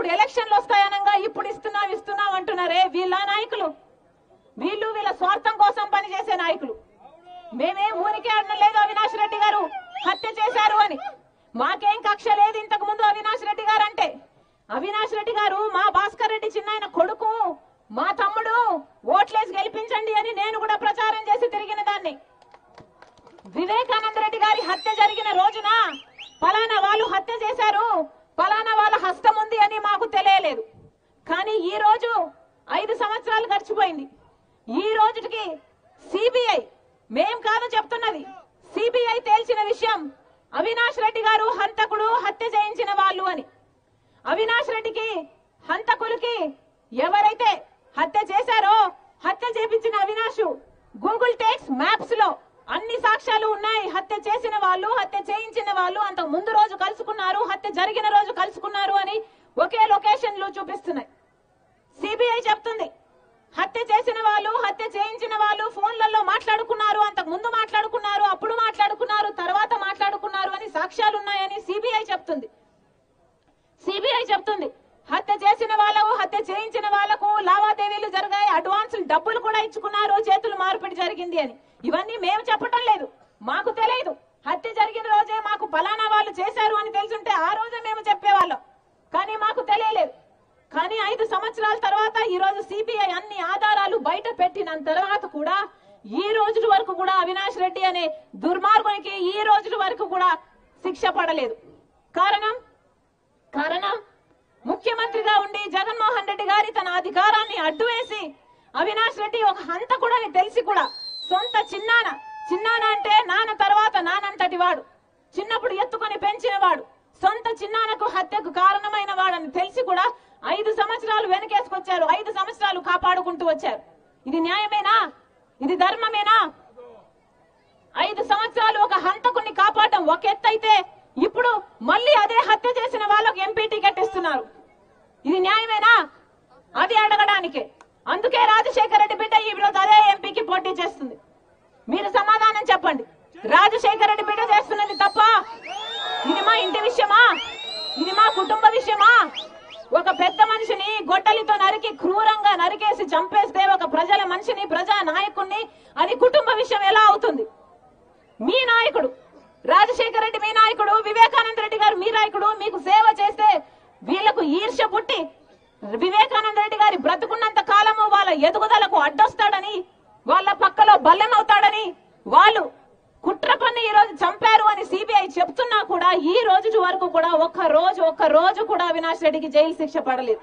ఇప్పుడు ఎలక్షన్లు వస్తాయనగా ఇప్పుడు ఇస్తున్నాం అంటున్నారే వీళ్ళ నాయకులు. వీళ్ళ స్వార్థం కోసం పనిచేసే నాయకులు. మేమేం ఊరికే అనలేదు అవినాష్ రెడ్డి గారు హత్య చేశారు అని. మాకేం కక్ష లేదు ఇంతకు ముందు అవినాష్ రెడ్డి గారు అంటే. అవినాష్ రెడ్డి గారు మా భాస్కర్ రెడ్డి చిన్నాయన కొడుకు, మా తమ్ముడు, ఓట్లేసి గెలిపించండి అని నేను కూడా ప్రచారం చేసి తిరిగిన దాన్ని. వివేకానంద రెడ్డి గారి హత్య జరిగిన రోజున పలానా వాళ్ళు హత్య చేశారు, పలానా వాళ్ళ హస్తం ఉంది అని మాకు తెలియలేదు. కానీ ఈ రోజు 5 సంవత్సరాలు గడిచిపోయింది. ఈ రోజుకి సిబిఐ, మేం కాదు చెప్తున్నది, సిబిఐ తేల్చిన విషయం అవినాష్ రెడ్డి గారు హంతకుడు, హత్య చేయించిన వాళ్ళు అని. అవినాష్ రెడ్డికి, హంతకులకి ఎవరైతే హత్య చేశారో హత్య చేపించిన అవినాష్ గూగుల్ టేక్స్ మ్యాప్స్ లో అన్ని సాక్ష్యాలు ఉన్నాయి. హత్య చేసిన వాళ్ళు, హత్య చేయించిన వాళ్ళు అంతకు ముందు రోజు కలుసుకున్నారు, హత్య జరిగిన రోజు కలుసుకున్నారు అని ఒకే లొకేషన్ లో చూపిస్తున్నాయి. సిబిఐ చెప్తుంది హత్య చేసిన వాళ్ళు, హత్య చేయించిన వాళ్ళు ఫోన్లలో మాట్లాడుకున్నారు, అంతకు ముందు మాట్లాడుకున్నారు, అప్పుడు మాట్లాడుకున్నారు, తర్వాత మాట్లాడుకున్నారు అని సాక్ష్యాలు ఉన్నాయని సిబిఐ చెప్తుంది. సిబిఐ చెప్తుంది హత్య చేసిన వాళ్ళకు, హత్య చేయించిన వాళ్లకు లావాదేవీలు జరిగాయి, అడ్వాన్సులు డబ్బులు కూడా ఇచ్చుకున్నారు, చేతులు మార్పిడి జరిగింది అని. ఇవన్నీ మేము చెప్పటం లేదు, మాకు తెలియదు. హత్య జరిగిన రోజే మాకు ఫలానా వాళ్ళు చేశారు అని తెలుసుంటే ఆ రోజే మేము చెప్పేవాళ్ళం, కానీ మాకు తెలియలేదు. కానీ 5 సంవత్సరాల తర్వాత ఈ రోజు సిబిఐ అన్ని ఆధారాలు బయట పెట్టిన తర్వాత కూడా ఈ రోజు వరకు కూడా అవినాష్ రెడ్డి అనే దుర్మార్గునికి ఈ రోజు వరకు కూడా శిక్ష పడలేదు. కారణం ముఖ్యమంత్రిగా ఉండి జగన్మోహన్ రెడ్డి గారి తన అధికారాన్ని అడ్డువేసి అవినాష్ రెడ్డి ఒక హంతకుడని తెలిసి కూడా సొంత చిన్నాన అంటే నాన్న తర్వాత నానంతటి వాడు, చిన్నప్పుడు ఎత్తుకొని పెంచిన వాడు, సొంత చిన్నానకు హత్యకు కారణమైన వాడని తెలిసి కూడా 5 సంవత్సరాలు వెనకేసుకొచ్చారు, 5 సంవత్సరాలు కాపాడుకుంటూ వచ్చారు. ఇది న్యాయమేనా? ఇది ధర్మమేనా? 5 సంవత్సరాలు ఒక హంతకుని కాపాడటం ఒక ఎత్తు అయితే ఇప్పుడు మళ్ళీ అదే హత్య చేసిన వాళ్ళకు ఎంపీ టికెట్ ఇస్తున్నారు. ఇది న్యాయమేనా? అది అడగడానికే. అందుకే రాజశేఖర రెడ్డి బిడ్డ ఈ రోజు అదే ఎంపీకి పోటీ చేస్తుంది. మీరు సమాధానం చెప్పండి. రాజశేఖర రెడ్డి బిడ్డ చేస్తున్నది తప్ప? ఇది మా ఇంటి విషయమా? ఇది మా కుటుంబ విషయమా? ఒక పెద్ద మనిషిని గొడ్డలితో నరికి క్రూరంగా నరికేసి చంపేస్తే ఒక ప్రజల మనిషిని, ప్రజా నాయకుడిని, అది కుటుంబ విషయం ఎలా అవుతుంది? మీ నాయకుడు రాజశేఖర రెడ్డి మీ నాయకుడు, వివేకానంద రెడ్డి గారు మీ నాయకుడు. మీకు సేవ చేస్తే వీళ్లకు ఈర్ష్య పుట్టి వివేకానంద రెడ్డి గారి బ్రతుకున్నంత కాలము వాళ్ళ ఎదుగుదలకు అడ్డొస్తాడని, వాళ్ళ పక్కలో బల్లెమవుతాడని వాళ్ళు కుట్ర పన్ని ఈ రోజు చంపారు అని సిబిఐ చెప్తున్నా కూడా ఈ రోజు వరకు కూడా ఒక్క రోజు కూడా అవినాష్ రెడ్డికి జైలు శిక్ష పడలేదు.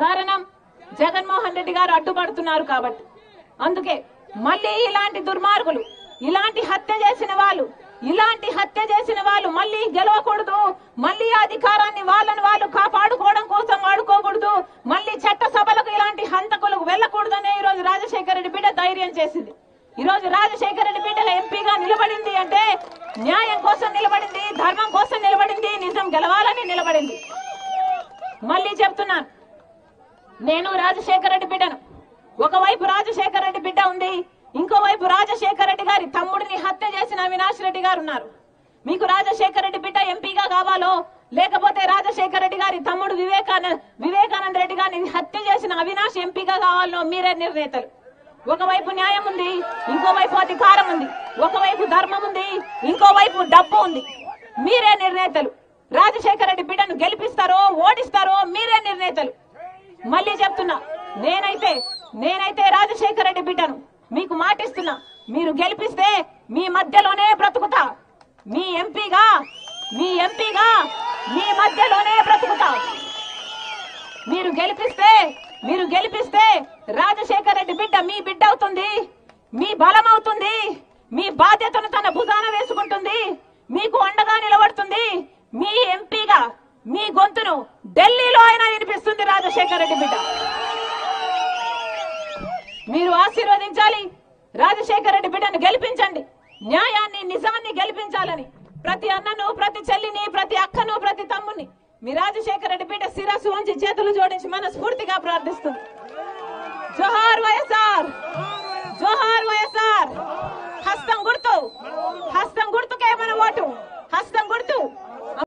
కారణం జగన్మోహన్ రెడ్డి గారు అడ్డుపడుతున్నారు కాబట్టి. అందుకే మళ్ళీ ఇలాంటి దుర్మార్గులు, ఇలాంటి హత్య చేసిన వాళ్ళు మళ్ళీ గెలవకూడదు, మళ్ళీ అధికారాన్ని వాళ్ళు కాపాడుకోవడం కోసం వాడుకోకూడదు, మళ్ళీ చట్ట సభలకు ఇలాంటి హంతకులకు వెళ్ళకూడదని ఈ రోజు రాజశేఖర రెడ్డి బిడ్డ ధైర్యం చేసింది. ఈ రోజు రాజశేఖర రెడ్డి బిడ్డ ఎంపీగా నిలబడింది అంటే న్యాయం కోసం నిలబడింది, ధర్మం కోసం నిలబడింది, నిజం గెలవాలని నిలబడింది. మళ్ళీ చెప్తున్నాను, నేను రాజశేఖర రెడ్డి బిడ్డను. ఒకవైపు రాజశేఖర రెడ్డి బిడ్డ ఉంది, ఇంకోవైపు రాజశేఖర రెడ్డి గారి తమ్ముడిని హత్య చేసిన అవినాష్ రెడ్డి గారు ఉన్నారు. మీకు రాజశేఖర రెడ్డి బిడ్డ ఎంపీగా కావాలో లేకపోతే రాజశేఖర రెడ్డి గారి తమ్ముడు వివేకానంద రెడ్డి గారిని హత్య చేసిన అవినాష్ ఎంపీగా కావాలో మీరే నిర్ణేతలు. ఒకవైపు న్యాయం ఉంది, ఇంకోవైపు అధికారం ఉంది, ఒకవైపు ధర్మం ఉంది, ఇంకోవైపు డబ్బు ఉంది. మీరే నిర్ణేతలు. రాజశేఖర రెడ్డి బిడ్డను గెలిపిస్తారో ఓడిస్తారో మీరే నిర్ణేతలు. మళ్ళీ చెప్తున్నా, నేనైతే రాజశేఖర రెడ్డి బిడ్డను మీకు మాటిస్తున్నా, మీరు గెలిపిస్తే మీ మధ్యలోనే బ్రతుకుతా. మీ ఎంపీగా మీ మధ్యలోనే బ్రతుకుతా. మీరు గెలిపిస్తే రాజశేఖర రెడ్డి బిడ్డ మీ బిడ్డ అవుతుంది, మీ బలం అవుతుంది, మీ బాధ్యతను తన భుజాన వేసుకుంటుంది, మీకు అండగా నిలబడుతుంది. మీ ఎంపీగా మీ గొంతును ఢిల్లీలో అయినా వినిపిస్తుంది రాజశేఖర రెడ్డి బిడ్డ. మీరు ఆశీర్వదించాలి, రాజశేఖర రెడ్డి బిడ్డను గెలిపించండి. న్యాయాన్ని, నిజాన్ని గెలిపించాలని ప్రతి అన్నను, ప్రతి చెల్లిని, ప్రతి అక్కను, ప్రతి తమ్ముని మీ రాజశేఖర రెడ్డి బిడ్డ శిరస్సు వంచి చేతులు జోడించి మనస్ఫూర్తిగా ప్రార్థిస్తుంది. జోహార్ వైఎస్ఆర్, జోహార్ వైఎస్ఆర్. హస్తం గుర్తుకే మన ఓటు, హస్తం గుర్తు